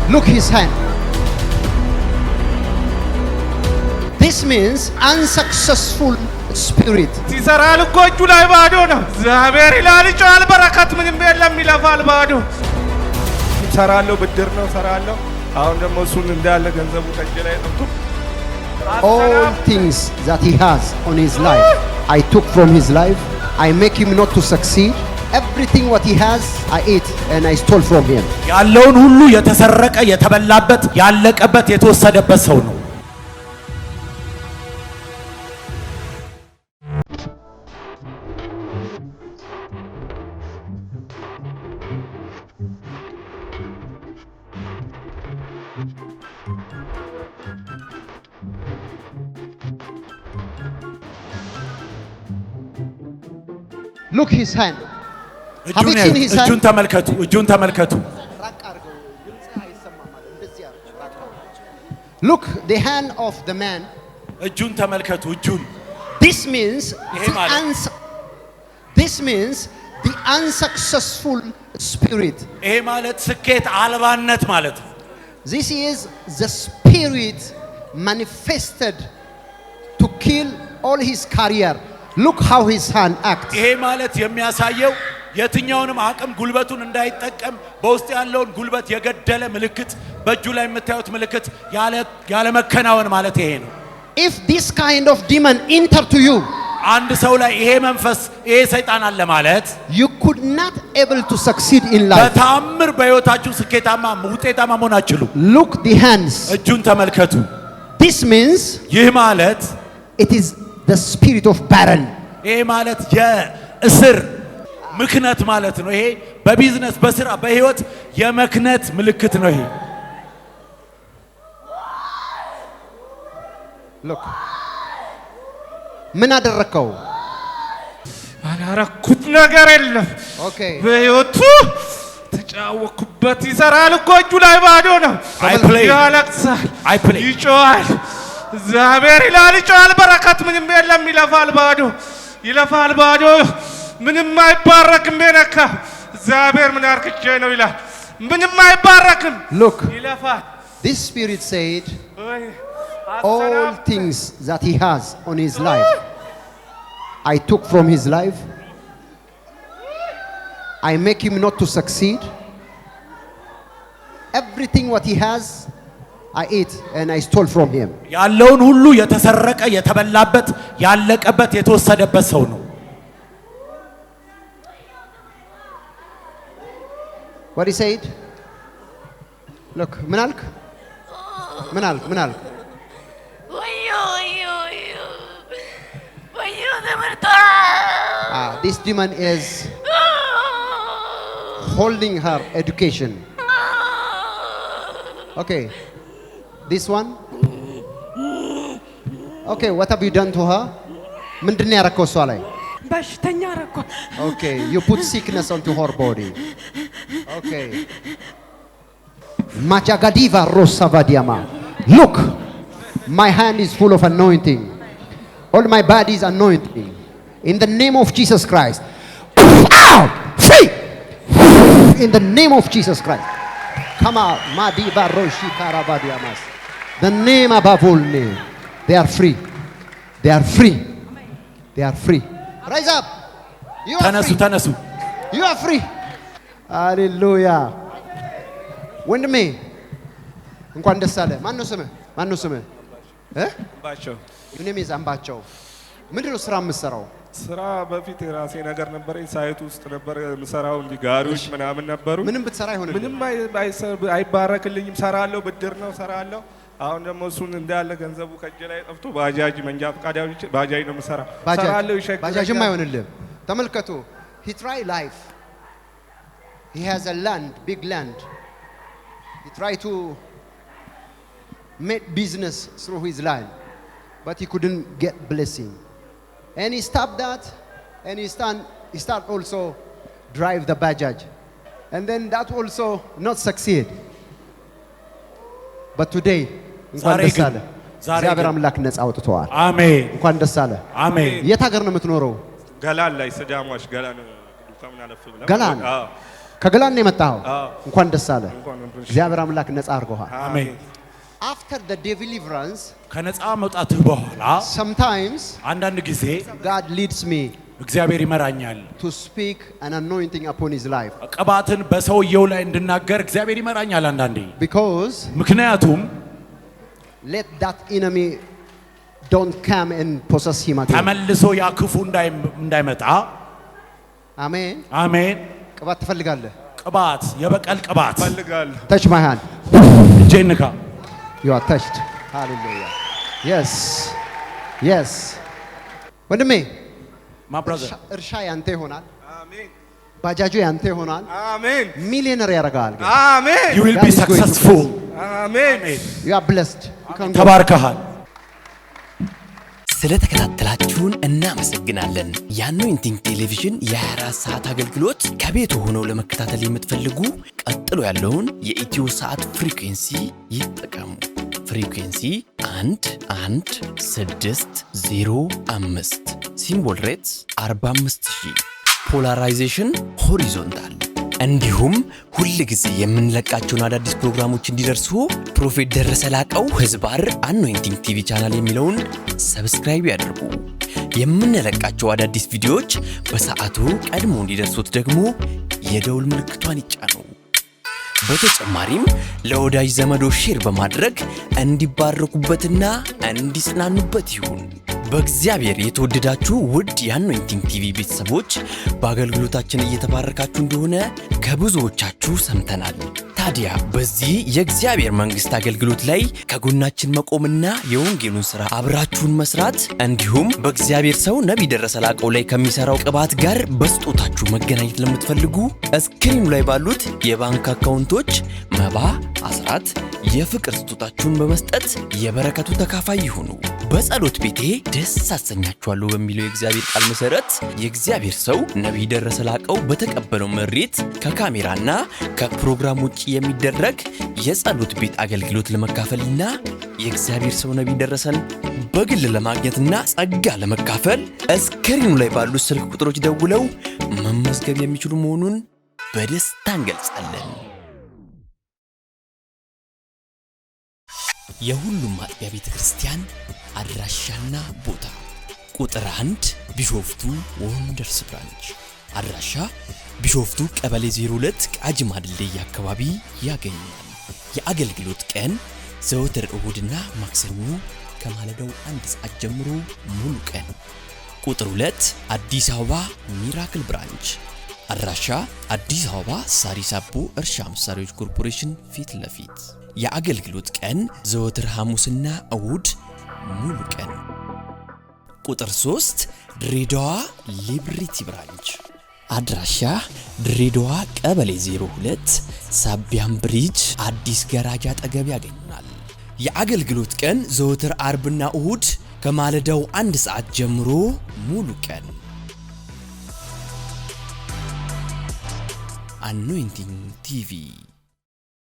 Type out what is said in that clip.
Look his hand. This means unsuccessful spirit. ሲሰራል እኮ እጁ ላይ ባዶ ነው። እግዚአብሔር ይላል ይጮሃል፣ በረከት ምንም የለም ይለፋል ባዶ። ሰራለው ብድር ነው ሰራለው። አሁን ደግሞ እሱን እንዳለ ገንዘቡ ከእጄ ላይ ጠፍቶ all things that he has on his life I took from his life. I make him not to succeed. Everything what he has I ate and I stole from him. ያለውን ሁሉ የተሰረቀ የተበላበት ያለቀበት የተወሰደበት ሰው ነው። Look his hand. Have you seen his hand? እጁን ተመልከቱ፣ እጁን ተመልከቱ። Look the hand of the man. እጁን ተመልከቱ፣ እጁን። This means the unsuccessful spirit. ይሄ ማለት ስኬት አልባነት ማለት ነው። This is the spirit manifested to kill all his career. Look how his hand acts. ይሄ ማለት የሚያሳየው የትኛውንም አቅም ጉልበቱን እንዳይጠቀም በውስጥ ያለውን ጉልበት የገደለ ምልክት በእጁ ላይ የምታዩት ምልክት ያለ መከናወን ማለት ይሄ ነው። If this kind of demon enter to you, አንድ ሰው ላይ ይሄ መንፈስ ይሄ ሰይጣን አለ ማለት you could not able to succeed in life. በታምር በህይወታችሁ ስኬታማ ውጤታማ መሆን አትችሉም። Look the hands. እጁን ተመልከቱ። This means ይህ ማለት it is the spirit of barren. ይሄ ማለት የእስር ምክነት ማለት ነው። ይሄ በቢዝነስ በስራ በህይወት የመክነት ምልክት ነው። ይሄ Look ምን አደረከው? አላረኩት ነገር የለም። Okay. በህይወቱ ተጫወኩበት። ይሰራል እኮ እጁ ላይ ባዶ ነው። ያለቅሳል፣ ይጮሃል። እግዚአብሔር ይላል ይጮሃል፣ በረከት ምንም የለም ይለፋል ባዶ፣ ይለፋል ባዶ፣ ምንም አይባረክም። በነካ እግዚአብሔር ምን አርክቼ ነው ይላል፣ ምንም አይባረክም። Look, ይለፋል። this spirit said all things that he has on his life I took from his life. I make him not to succeed. Everything what he has I ate and I stole from him. ያለውን ሁሉ የተሰረቀ የተበላበት ያለቀበት የተወሰደበት ሰው ነው። What he said? Look, ምን አልክ? ምን አልክ? ምን አልክ? This demon is holding her education. Okay. This one? Okay, what have you done to her? ምንድነው ያረከው እሷ ላይ? በሽተኛ አረኳት። Okay, you put sickness onto her body. Okay. Machagadiva Rosavadiama. Look, my hand is full of anointing. All my body is anointing. In the name of Jesus Christ. Out! Free! In the name of Jesus Christ. Come out. Madiva Roshi Karavadiamas. The name above all name. They are free. They are free. They are free. Rise up. You are free. ተነሱ። You are free. Hallelujah. ወንድሜ እንኳን ደስ አለ። ማን ነው ስምህ? ማን ነው ስምህ? አምባቸው። እኔም አምባቸው። ምንድነው ስራ የምትሰራው? ስራ በፊት የራሴ ነገር ነበረኝ። ሳይት ውስጥ ነበር የምሰራው። እንዲ ጋሪዎች ምናምን ነበሩ። ምንም ብትሰራ አይሆንም። ምንም አይባረክልኝም። ሰራለሁ፣ ብድር ነው ሰራለሁ። አሁን ደግሞ እሱን እንዳለ ገንዘቡ ከእጄ ላይ ጠፍቶ ባጃጅ መንጃ ፈቃድ ያውጭ ባጃጅ ነው የምሰራው። ሰራለሁ፣ ይሸግረኛል። ባጃጅም አይሆንልህም። ተመልከቱ። He try life. He has a land, big land. He try to make business through his land, but he couldn't get blessing. And he stopped that, and he start also drive the bajaj, and then that also not succeed. But today, እንኳን ደስ አለ። እግዚአብሔር አምላክ ነፃ አውጥቷል። አሜን። እንኳን ደስ አለ። አሜን። የት ሀገር ነው የምትኖረው? ገላን ላይ ስዳሟሽ ገላን ከምን አለፍ ብለ ገላን ከገላን የመጣው እንኳን ደስ አለ። እግዚአብሔር አምላክ ነፃ አድርጎሃል። አሜን። After the deliverance ከነፃ መውጣትህ በኋላ sometimes አንዳንድ ጊዜ God leads me እግዚአብሔር ይመራኛል to speak an anointing upon his life ቅባትን በሰውየው ላይ እንድናገር እግዚአብሔር ይመራኛል አንዳንዴ because ምክንያቱም let that enemy don't come and possess him again ተመልሶ ያ ክፉ እንዳይመጣ አሜን አሜን ቅባት ትፈልጋለህ ቅባት የበቀል ቅባት ፈልጋለሁ touch my hand ጄንካ you are touched hallelujah yes ወንድሜ my brother እርሻ ያንተ ይሆናል አሜን ባጃጁ ያንተ ይሆናል አሜን ሚሊዮነር ያደርጋል አሜን you will be successful አሜን you are blessed you can go ተባርከሃል ስለተከታተላችሁን እናመሰግናለን። የአኖይንቲንግ ቴሌቪዥን የ24 ሰዓት አገልግሎት ከቤቱ ሆነው ለመከታተል የምትፈልጉ ቀጥሎ ያለውን የኢትዮ ሰዓት ፍሪኩዌንሲ ይጠቀሙ። ፍሪኩዌንሲ 11605 ሲምቦል ሬትስ 45000 ፖላራይዜሽን ሆሪዞንታል እንዲሁም ሁል ጊዜ የምንለቃቸውን አዳዲስ ፕሮግራሞች እንዲደርሱ ፕሮፌት ደረሰ ላቀው ህዝባር አኖይንቲንግ ቲቪ ቻናል የሚለውን ሰብስክራይብ ያድርጉ። የምንለቃቸው አዳዲስ ቪዲዮዎች በሰዓቱ ቀድሞ እንዲደርሱት ደግሞ የደውል ምልክቷን ይጫኑ። በተጨማሪም ለወዳጅ ዘመዶ ሼር በማድረግ እንዲባረኩበትና እንዲጽናኑበት ይሁን። በእግዚአብሔር የተወደዳችሁ ውድ የአኖይንቲንግ ቲቪ ቤተሰቦች በአገልግሎታችን እየተባረካችሁ እንደሆነ ከብዙዎቻችሁ ሰምተናል። ታዲያ በዚህ የእግዚአብሔር መንግስት አገልግሎት ላይ ከጎናችን መቆምና የወንጌሉን ሥራ አብራችሁን መስራት እንዲሁም በእግዚአብሔር ሰው ነቢይ ደረሰ ላቀው ላይ ከሚሰራው ቅባት ጋር በስጦታችሁ መገናኘት ለምትፈልጉ እስክሪኑ ላይ ባሉት የባንክ አካውንቶች መባ፣ አስራት፣ የፍቅር ስጦታችሁን በመስጠት የበረከቱ ተካፋይ ይሁኑ። በጸሎት ቤቴ ደስ አሰኛችኋለሁ በሚለው የእግዚአብሔር ቃል መሰረት የእግዚአብሔር ሰው ነቢይ ደረሰ ላቀው በተቀበለው መሬት ከካሜራና ከፕሮግራም ውጪ የሚደረግ የጸሎት ቤት አገልግሎት ለመካፈልና የእግዚአብሔር ሰው ነቢይ ደረሰን በግል ለማግኘትና ጸጋ ለመካፈል እስክሪኑ ላይ ባሉት ስልክ ቁጥሮች ደውለው መመዝገብ የሚችሉ መሆኑን በደስታ እንገልጻለን። የሁሉም አጥቢያ ቤተክርስቲያን አድራሻና ቦታ ቁጥር 1 ቢሾፍቱ ወንደርስ ብራንች አድራሻ ቢሾፍቱ ቀበሌ 02 ቃጂማ ድልድይ አካባቢ ያገኛል። የአገልግሎት ቀን ዘወትር እሁድና ማክሰኞ ከማለዳው 1 ሰዓት ጀምሮ ሙሉ ቀን። ቁጥር 2 አዲስ አበባ ሚራክል ብራንች አድራሻ አዲስ አበባ ሳሪስ አቦ እርሻ መሳሪያዎች ኮርፖሬሽን ፊት ለፊት። የአገልግሎት ቀን ዘወትር ሐሙስና እሁድ ሙሉ ቀን። ቁጥር 3 ድሬዳዋ ሊብሪቲ ብራንች አድራሻ ድሬዳዋ ቀበሌ 02 ሳቢያም ብሪጅ አዲስ ገራጃ አጠገብ ያገኙናል። የአገልግሎት ቀን ዘወትር አርብና እሁድ ከማለዳው 1 ሰዓት ጀምሮ ሙሉ ቀን። አኖይንቲንግ ቲቪ